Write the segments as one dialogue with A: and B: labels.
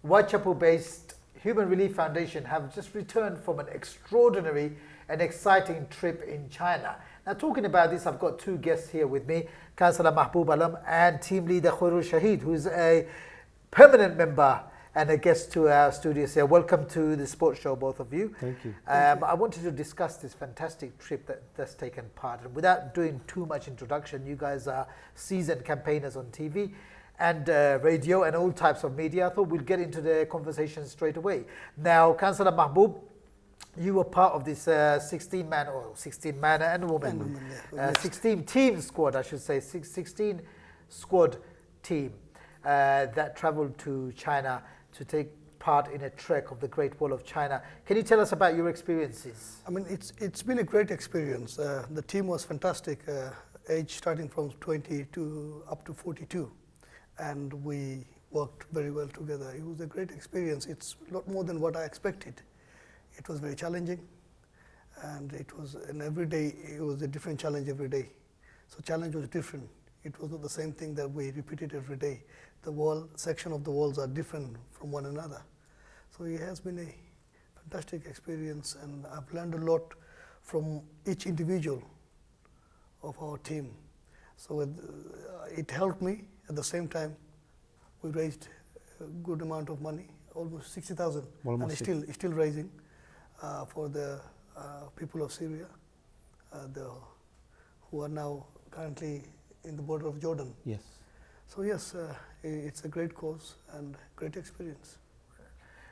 A: Whitechapel-based Human Relief Foundation have just returned from an extraordinary and exciting trip in China. Now, talking about this, I've got two guests here with me, Councillor Mahbub Alam and Team Leader Shaheed, who's a permanent member and a guest to our studios here. Welcome to the Sports Show, both of you.
B: Thank you.
A: I wanted to discuss this fantastic trip that's taken part. And without doing too much introduction, you guys are seasoned campaigners on TV and radio and all types of media. I thought we'd get into the conversation straight away. Now, Councillor Mahbub, you were part of this 16-man and woman, 16-team squad, I should say, 16 squad team that travelled to China to take part in a trek of the Great Wall of China. Can you tell us about your experiences?
C: I mean, it's been a great experience. The team was fantastic, age starting from 20 to up to 42, and we worked very well together. It was a great experience. It's a lot more than what I expected. It was very challenging, and every day it was a different challenge every day. So challenge was different. It was not the same thing that we repeated every day. The section of the walls are different from one another. So it has been a fantastic experience, and I've learned a lot from each individual of our team. So it helped me. At the same time, we raised a good amount of money, almost 60,000, and it's still raising for the people of Syria, who are now currently in the border of Jordan.
B: Yes.
C: So yes, it's a great cause and great experience.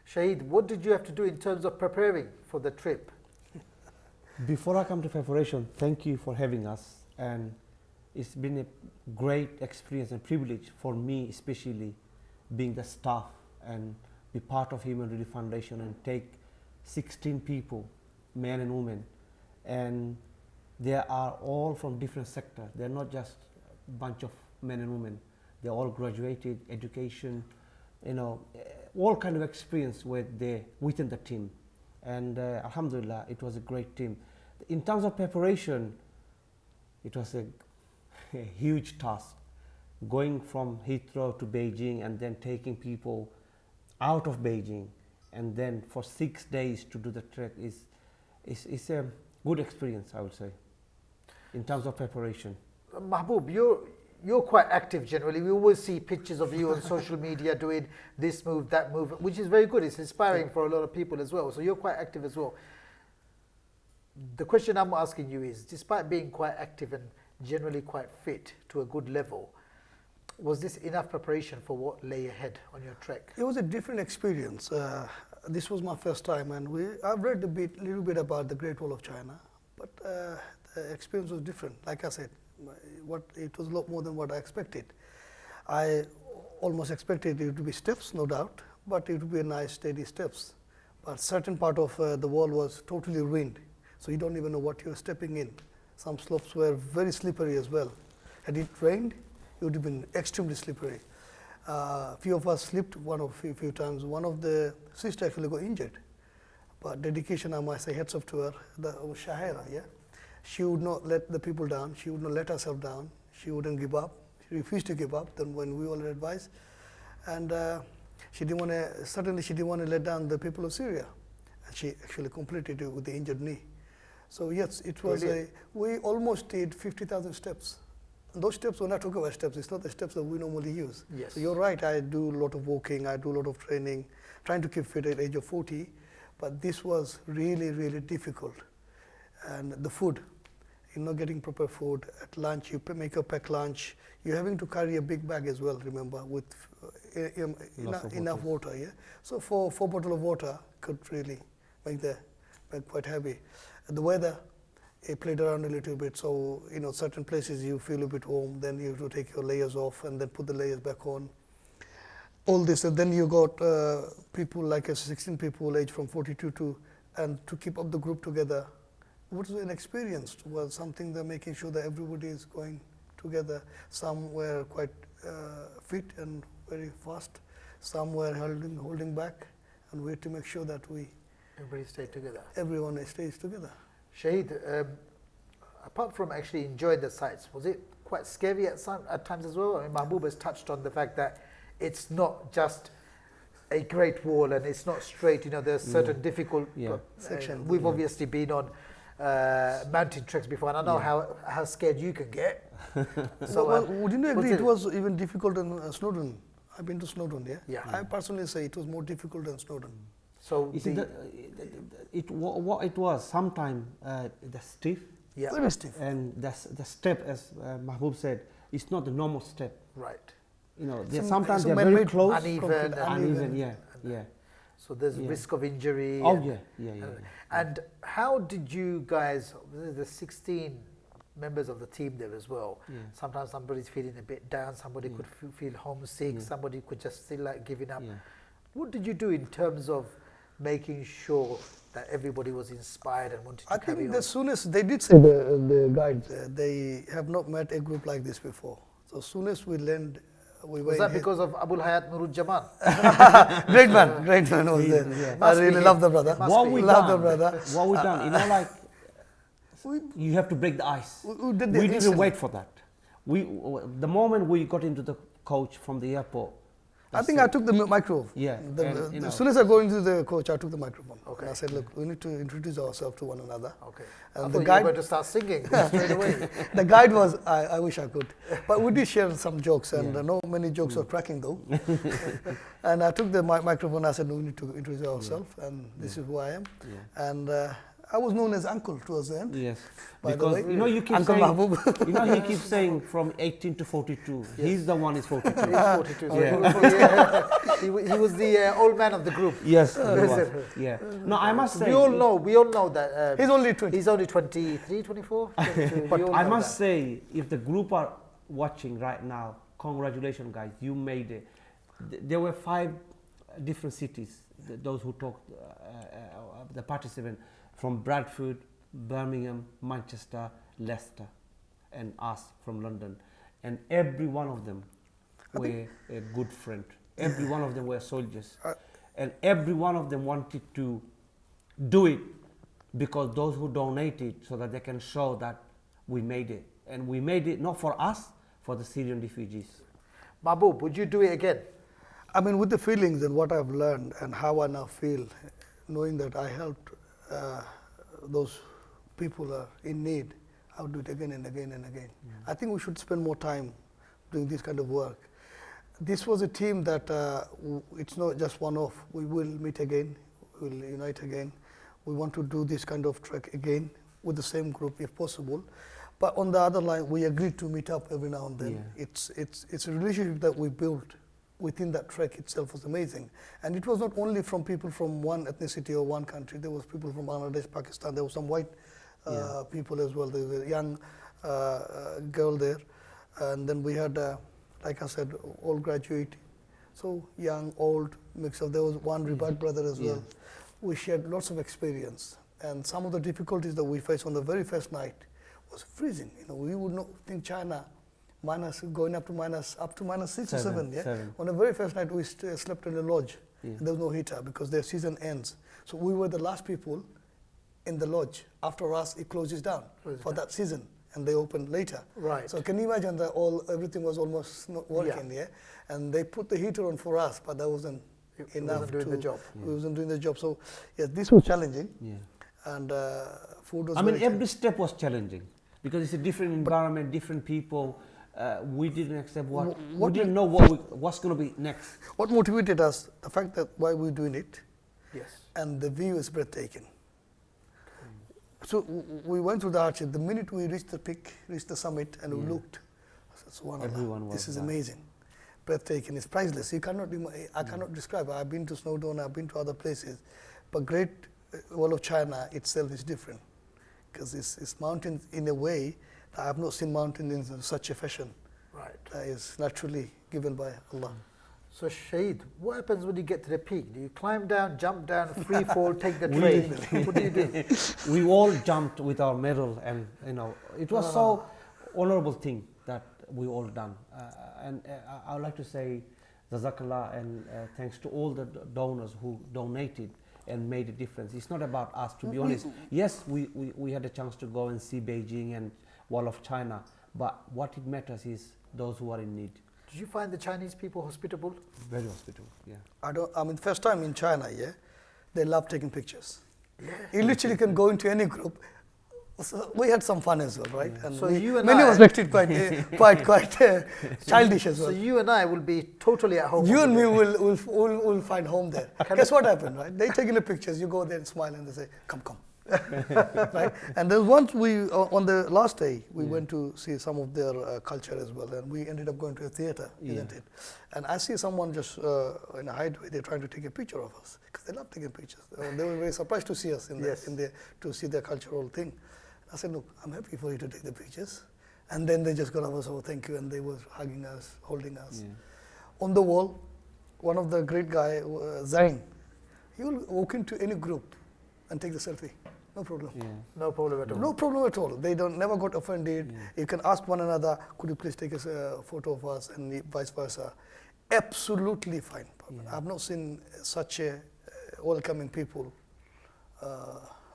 A: Shaheed, what did you have to do in terms of preparing for the trip?
B: Before I come to preparation, thank you for having us, and it's been a great experience and privilege for me, especially being the staff and be part of Human Relief Foundation and take 16 people, men and women, and they are all from different sectors. They're not just a bunch of men and women. They're all graduated, education, all kind of experience within the team. And alhamdulillah, it was a great team. In terms of preparation, it was a huge task. Going from Heathrow to Beijing and then taking people out of Beijing, and then for 6 days to do the trek is a good experience, I would say, in terms of preparation.
A: Mahbub, you're quite active generally. We always see pictures of you on social media doing this move, that move, which is very good. It's inspiring for a lot of people as well. So you're quite active as well. The question I'm asking you is, despite being quite active and generally quite fit to a good level, was this enough preparation for what lay ahead on your trek?
C: It was a different experience. This was my first time, and I've read a little bit about the Great Wall of China, but the experience was different. Like I said, it was a lot more than what I expected. I almost expected it to be steps, no doubt, but it would be a nice, steady steps. But certain part of the wall was totally ruined, so you don't even know what you're stepping in. Some slopes were very slippery as well. Had it rained, it would have been extremely slippery. A few of us slipped a few times. One of the sisters actually got injured. But dedication, I must say, hats off to her, Shahira, yeah? She would not let the people down. She would not let herself down. She wouldn't give up. She refused to give up. Then when we all advised, and she didn't want to let down the people of Syria. And she actually completed it with the injured knee. So yes, it was we almost did 50,000 steps. And those steps, when I talk about steps, it's not the steps that we normally use.
A: Yes.
C: So you're right, I do a lot of walking, I do a lot of training, trying to keep fit at the age of 40, but this was really, really difficult. And the food, you're not getting proper food. At lunch, you make a packed lunch. You're having to carry a big bag as well, remember, with enough water, yeah? So 4 bottles of water could really make the bag quite heavy. The weather, it played around a little bit, so certain places you feel a bit warm, then you have to take your layers off and then put the layers back on. All this, and then you got people like 16 people aged from 42 and to keep up the group together. What was an experience? Was something that making sure that everybody is going together. Some were quite fit and very fast. Some were holding back, and we had to make sure that
A: everybody stayed together.
C: Everyone stays together.
A: Shaheed, apart from actually enjoying the sights, was it quite scary at times as well? I mean, Mahbub has touched on the fact that it's not just a Great Wall and it's not straight, you know, there's certain difficult
C: sections.
A: we've obviously been on mountain treks before, and I know how scared you can get.
C: So, wouldn't you agree
A: what's
C: it was even difficult in Snowdon? I've been to Snowdon, yeah?
A: Yeah.
C: I personally say it was more difficult than Snowdon.
A: So
B: You see, what it was, sometime the stiff,
C: Very stiff.
B: and the step, as Mahbub said, it's not the normal step.
A: right.
B: You know,
C: Some-
B: sometimes
C: some
B: they're very
C: man-made
B: close,
A: uneven,
B: uneven, yeah.
A: So there's
B: Yeah.
A: risk of injury.
B: Oh,
A: and,
B: yeah.
A: And how did you guys? The 16 members of the team there as well.
B: Yeah.
A: Sometimes somebody's feeling a bit down. Somebody could feel homesick.
B: Yeah.
A: Somebody could just feel like giving up.
B: Yeah.
A: What did you do in terms of making sure that everybody was inspired and wanted to
C: I
A: carry
C: think
A: on?
C: as soon as they did say the guides, they have not met a group like this before. So as soon as we learned, we were
A: Was that
C: in
A: because of Abul Hayat Nurujjaman?
C: great man was there.
B: Yeah.
C: I
A: Must be
C: really
A: him.
C: love the brother.
A: Must
B: What
A: be.
B: we
C: Love the
B: done,
C: brother.
B: what we done, you know, like
C: We,
B: you have to break the ice.
C: we did the
B: We didn't
C: instant.
B: wait for that. The moment we got into the coach from the airport,
C: I think I took the microphone.
B: Yeah, and, you know.
C: As soon as I go into the coach, I took the microphone.
A: Okay.
C: And I said, look, we need to introduce ourselves to one another.
A: Okay.
C: And
A: I
C: the
A: thought you
C: guide-
A: were going to start singing straight away.
C: The guide was, I wish I could. But we did share some jokes, and
B: Yeah.
C: not many jokes were cracking though. And I took the microphone, I said, we need to introduce ourselves, and this is who I am.
B: Yeah.
C: And I was known as Uncle towards the end.
B: Yes,
C: By the
B: because
C: way,
B: you know you keep
C: Uncle
B: saying,
C: Mahbub.
B: you know he keeps saying from 18 to 42. He's the one is 42.
A: He's 42. So
B: Yeah.
A: he was the old man of the group.
B: Yes, he was. Yeah. No, I must say.
A: We all know that
C: He's only 20.
A: he's only 23, 24. 22.
B: But
A: We all
B: I
A: know
B: must
A: that.
B: say, if the group are watching right now, congratulations, guys! You made it. There were 5 different cities. Those who talked, the participants from Bradford, Birmingham, Manchester, Leicester, and us from London, and every one of them were a good friend. Every one of them were soldiers, and every one of them wanted to do it because those who donated so that they can show that we made it, and we made it not for us, for the Syrian refugees.
A: Mahbub, would you do it again?
C: I mean, with the feelings and what I've learned and how I now feel, knowing that I helped those people are in need, I would do it again and again and again. I think we should spend more time doing this kind of work. This was a team that it's not just one-off. We will meet again, we will unite again. We want to do this kind of trek again with the same group if possible. But on the other line, we agreed to meet up every now and then.
B: Yeah.
C: It's a relationship that we built within that trek itself was amazing. And it was not only from people from one ethnicity or one country. There was people from Bangladesh, Pakistan. There was some white people as well. There was a young girl there. And then we had, like I said, all graduate. So young, old, mix of. There was one Ribat brother as well. We shared lots of experience. And some of the difficulties that we faced on the very first night was freezing. You know, we would not think China going up to minus 6 or 7. Yeah.
B: 7.
C: On the very first night, we slept in a lodge. And there was no heater because their season ends. So we were the last people in the lodge. After us, it closes down for that season, and they open later.
A: Right.
C: So can you imagine that everything was almost not working? Yeah. And they put the heater on for us, but that wasn't enough.
A: Wasn't doing the job.
C: We wasn't doing the job. So yeah, this was challenging.
B: Yeah.
C: And food was.
B: I mean,
C: very
B: every step was challenging because it's a different environment, different people. We didn't accept we didn't know what's going to be next.
C: What motivated us? The fact that why we're doing it,
A: Yes.
C: and the view is breathtaking. So we went through the arches. The minute we reached the peak, reached the summit, and we looked, I said, "Subhanallah,
B: Everyone was
C: this is
B: there.
C: amazing, breathtaking. It's priceless. You cannot. I cannot describe. I've been to Snowdon. I've been to other places, but Great Wall of China itself is different because it's mountains in a way that I have not seen mountains in such a fashion.
A: Right.
C: That is naturally given by Allah.
A: So Shaheed, what happens when you get to the peak? Do you climb down, jump down, free fall, take the train? What do you do?
B: We all jumped with our medal, and you know it was so honorable thing that we all done. I would like to say Jazakallah and thanks to all the donors who donated and made a difference. It's not about us, to be honest. Yes, we had a chance to go and see Beijing and Wall of China, but what it matters is those who are in need.
A: Did you find the Chinese people hospitable?
B: Very hospitable, yeah.
C: I mean, first time in China, yeah, they love taking pictures. You literally can go into any group. So we had some fun as well, right?
B: Yeah.
C: And
A: So you and
C: many
A: I-
C: of us acted quite childish as
A: So
C: well.
A: you and I will be totally at home.
C: You
A: on
C: and
A: the
C: me
A: day.
C: will find home there. Guess what happened, right? They taking the pictures. You go there and smile, and they say, "Come, come." Right? And then once on the last day, we went to see some of their culture as well, and we ended up going to a theater, isn't it? And I see someone just in a hideaway, they're trying to take a picture of us because they love taking pictures. They were very surprised to see us to see their cultural thing. I said, "Look, I'm happy for you to take the pictures." And then they just got up and said, "Oh, thank you," and they were hugging us, holding us.
B: Yeah.
C: On the wall, one of the great guy, Zhang, he will walk into any group and take the selfie. No problem.
B: Yeah.
A: No problem at all.
C: No problem at all. They never got offended.
B: Yeah.
C: You can ask one another, "Could you please take a photo of us?" and vice versa. Absolutely fine.
B: Yeah.
C: I've not seen such a welcoming people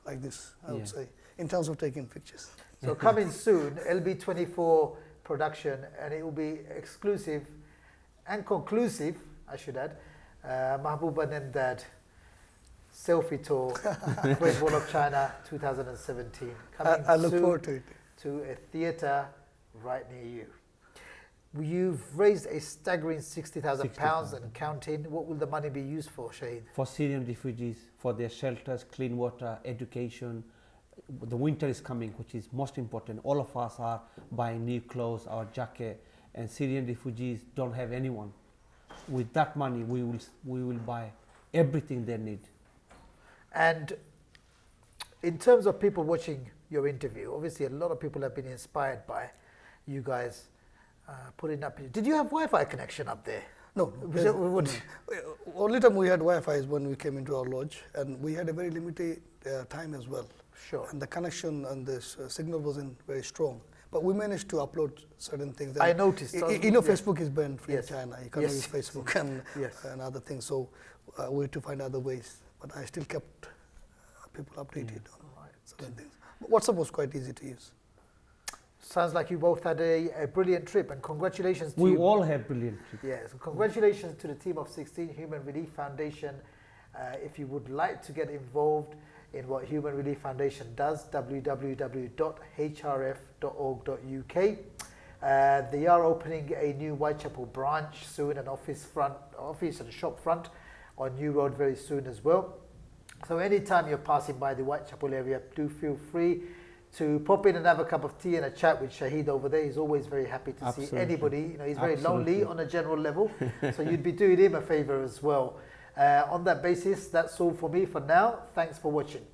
C: like this, I would say, in terms of taking pictures.
A: So coming soon, LB24 production, and it will be exclusive and conclusive, I should add. Mahbub and Emdad selfie tour, Great Wall of China 2017. Coming
C: I look
A: soon
C: forward to it.
A: to a theatre right near you. You've raised a staggering £60,000 and counting. What will the money be used for, Shaheed?
B: For Syrian refugees, for their shelters, clean water, education. The winter is coming, which is most important. All of us are buying new clothes, our jacket, and Syrian refugees don't have anyone. With that money, we will buy everything they need.
A: And in terms of people watching your interview, obviously a lot of people have been inspired by you guys putting up. Did you have Wi-Fi connection up there?
C: No. Only time we had Wi-Fi is when we came into our lodge, and we had a very limited time as well.
A: Sure.
C: And the connection and the signal wasn't very strong. But we managed to upload certain things.
A: I noticed.
C: You know, Facebook is banned in China. You cannot
A: Yes.
C: use Facebook and other things. So we had to find other ways. But I still kept people updated on certain things. But WhatsApp was quite easy to use.
A: Sounds like you both had a brilliant trip, and congratulations to
B: We
A: you.
B: all have brilliant trips.
A: Yes, congratulations to the team of 16 Human Relief Foundation. If you would like to get involved in what Human Relief Foundation does, www.hrf.org.uk. They are opening a new Whitechapel branch soon, an office and shop front on New Road very soon as well. So anytime you're passing by the Whitechapel area, do feel free to pop in and have a cup of tea and a chat with Shaheed over there. He's always very happy to see anybody. You know, he's very lonely on a general level, so you'd be doing him a favor as well. On that basis, that's all for me for now. Thanks for watching.